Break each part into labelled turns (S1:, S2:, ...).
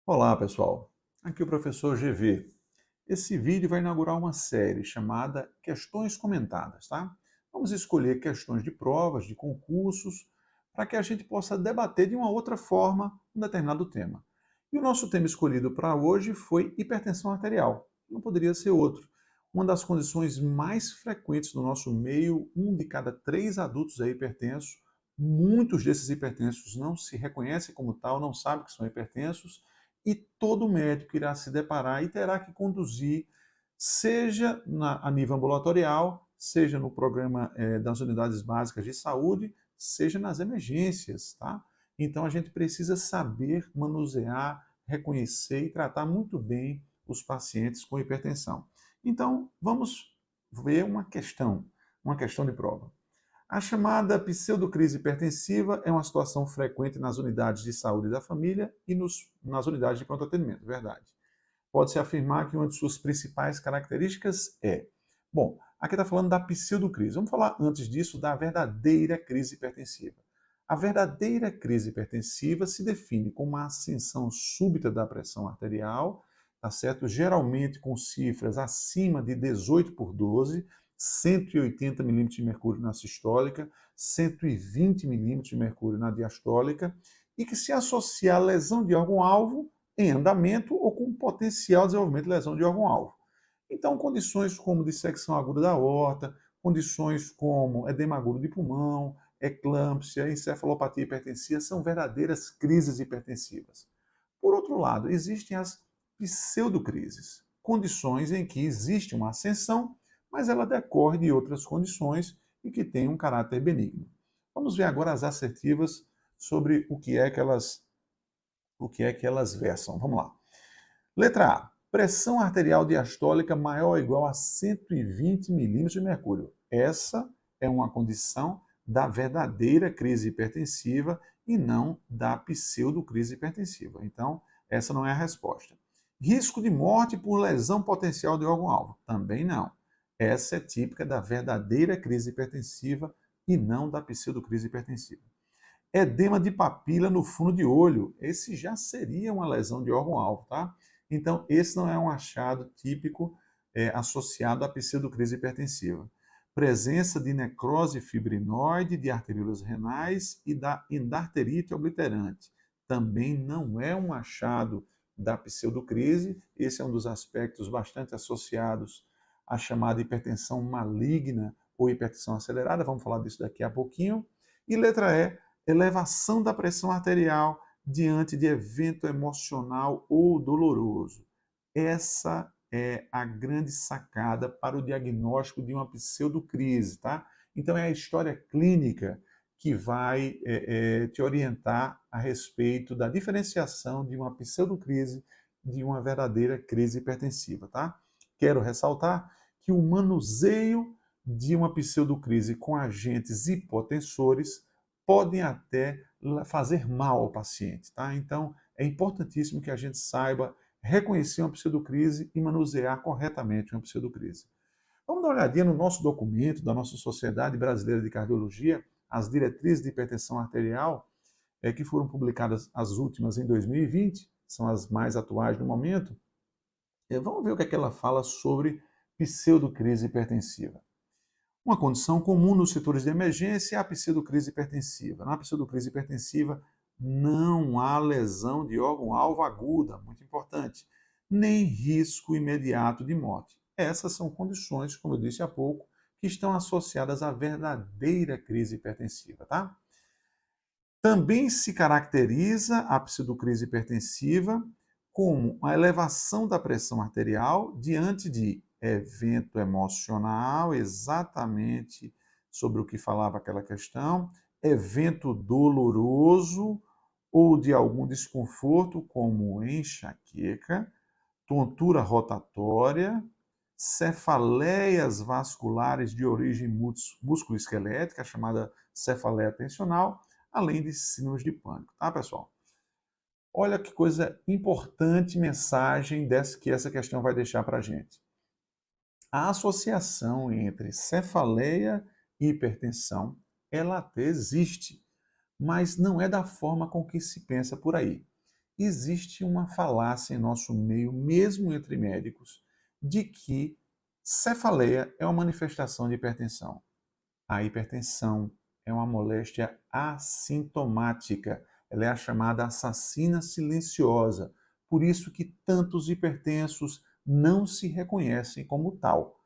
S1: Olá, pessoal. Aqui é o professor GV. Esse vídeo vai inaugurar uma série chamada Questões Comentadas, tá? Vamos escolher questões de provas, de concursos, para que a gente possa debater de uma outra forma um determinado tema. E o nosso tema escolhido para hoje foi hipertensão arterial. Não poderia ser outro. Uma das condições mais frequentes no nosso meio, um de cada três adultos é hipertenso. Muitos desses hipertensos não se reconhecem como tal, não sabem que são hipertensos e todo médico irá se deparar e terá que conduzir, seja a nível ambulatorial, seja no programa das unidades básicas de saúde, seja nas emergências, tá? Então a gente precisa saber manusear, reconhecer e tratar muito bem os pacientes com hipertensão. Então vamos ver uma questão de prova. A chamada pseudocrise hipertensiva é uma situação frequente nas unidades de saúde da família e nas unidades de pronto atendimento, verdade. Pode-se afirmar que uma de suas principais características é... Bom, aqui está falando da pseudocrise. Vamos falar antes disso da verdadeira crise hipertensiva. A verdadeira crise hipertensiva se define como a ascensão súbita da pressão arterial, tá certo? Geralmente com cifras acima de 18 por 12, 180 milímetros de mercúrio na sistólica, 120 milímetros de mercúrio na diastólica, e que se associa à lesão de órgão-alvo em andamento ou com potencial desenvolvimento de lesão de órgão-alvo. Então, condições como dissecção aguda da aorta, condições como edema agudo de pulmão, eclâmpsia, encefalopatia hipertensiva são verdadeiras crises hipertensivas. Por outro lado, existem as pseudocrises, condições em que existe uma ascensão, mas ela decorre de outras condições e que tem um caráter benigno. Vamos ver agora as assertivas sobre o que é que elas versam. Vamos lá. Letra A. Pressão arterial diastólica maior ou igual a 120 milímetros de mercúrio. Essa é uma condição da verdadeira crise hipertensiva e não da pseudocrise hipertensiva. Então, essa não é a resposta. Risco de morte por lesão potencial de órgão-alvo. Também não. Essa é típica da verdadeira crise hipertensiva e não da pseudocrise hipertensiva. Edema de papila no fundo de olho. Esse já seria uma lesão de órgão-alvo, tá? Então, esse não é um achado típico associado à pseudocrise hipertensiva. Presença de necrose fibrinoide, de arteriolas renais e da endarterite obliterante. Também não é um achado da pseudocrise. Esse é um dos aspectos bastante associados à chamada hipertensão maligna ou hipertensão acelerada. Vamos falar disso daqui a pouquinho. E letra E, elevação da pressão arterial diante de evento emocional ou doloroso. Essa é a grande sacada para o diagnóstico de uma pseudocrise, tá? Então é a história clínica que vai te orientar a respeito da diferenciação de uma pseudocrise de uma verdadeira crise hipertensiva, tá? Quero ressaltar que o manuseio de uma pseudocrise com agentes hipotensores podem até fazer mal ao paciente, tá? Então, é importantíssimo que a gente saiba reconhecer uma pseudocrise e manusear corretamente uma pseudocrise. Vamos dar uma olhadinha no nosso documento da nossa Sociedade Brasileira de Cardiologia, as diretrizes de hipertensão arterial, que foram publicadas as últimas em 2020, são as mais atuais no momento. Vamos ver o que é que ela fala sobre pseudocrise hipertensiva. Uma condição comum nos setores de emergência é a pseudocrise hipertensiva. Na pseudocrise hipertensiva não há lesão de órgão-alvo aguda, muito importante, nem risco imediato de morte. Essas são condições, como eu disse há pouco, que estão associadas à verdadeira crise hipertensiva, tá? Também se caracteriza a pseudocrise hipertensiva como a elevação da pressão arterial diante de evento emocional, exatamente sobre o que falava aquela questão, evento doloroso ou de algum desconforto, como enxaqueca, tontura rotatória, cefaleias vasculares de origem musculoesquelética, chamada cefaleia tensional, além de síndromes de pânico, tá, pessoal? Olha que coisa importante mensagem que essa questão vai deixar para a gente. A associação entre cefaleia e hipertensão, ela até existe, mas não é da forma com que se pensa por aí. existe uma falácia em nosso meio, mesmo entre médicos, de que cefaleia é uma manifestação de hipertensão. A hipertensão é uma moléstia assintomática. Ela é a chamada assassina silenciosa. Por isso que tantos hipertensos não se reconhecem como tal,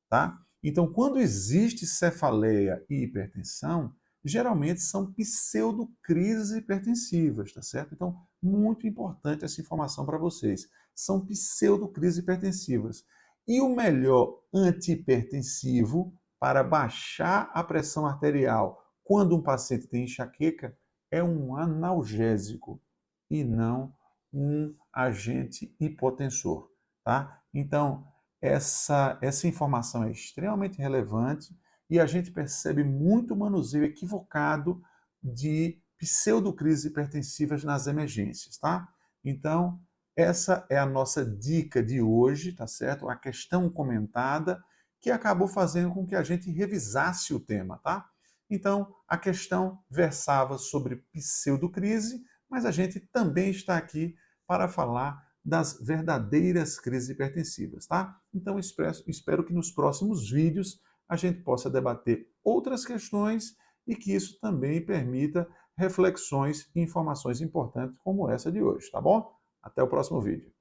S1: tá? Então, quando existe cefaleia e hipertensão, geralmente são pseudocrises hipertensivas, tá certo? Então, muito importante essa informação para vocês. São pseudocrises hipertensivas. E o melhor antihipertensivo para baixar a pressão arterial quando um paciente tem enxaqueca é um analgésico e não um agente hipotensor, tá? Então, essa informação é extremamente relevante e a gente percebe muito manuseio equivocado de pseudocrises hipertensivas nas emergências, tá? Então, essa é a nossa dica de hoje, tá certo? A questão comentada que acabou fazendo com que a gente revisasse o tema, tá? Então, a questão versava sobre pseudocrise, mas a gente também está aqui para falar das verdadeiras crises hipertensivas, tá? Então, espero que nos próximos vídeos a gente possa debater outras questões e que isso também permita reflexões e informações importantes como essa de hoje, tá bom? Até o próximo vídeo.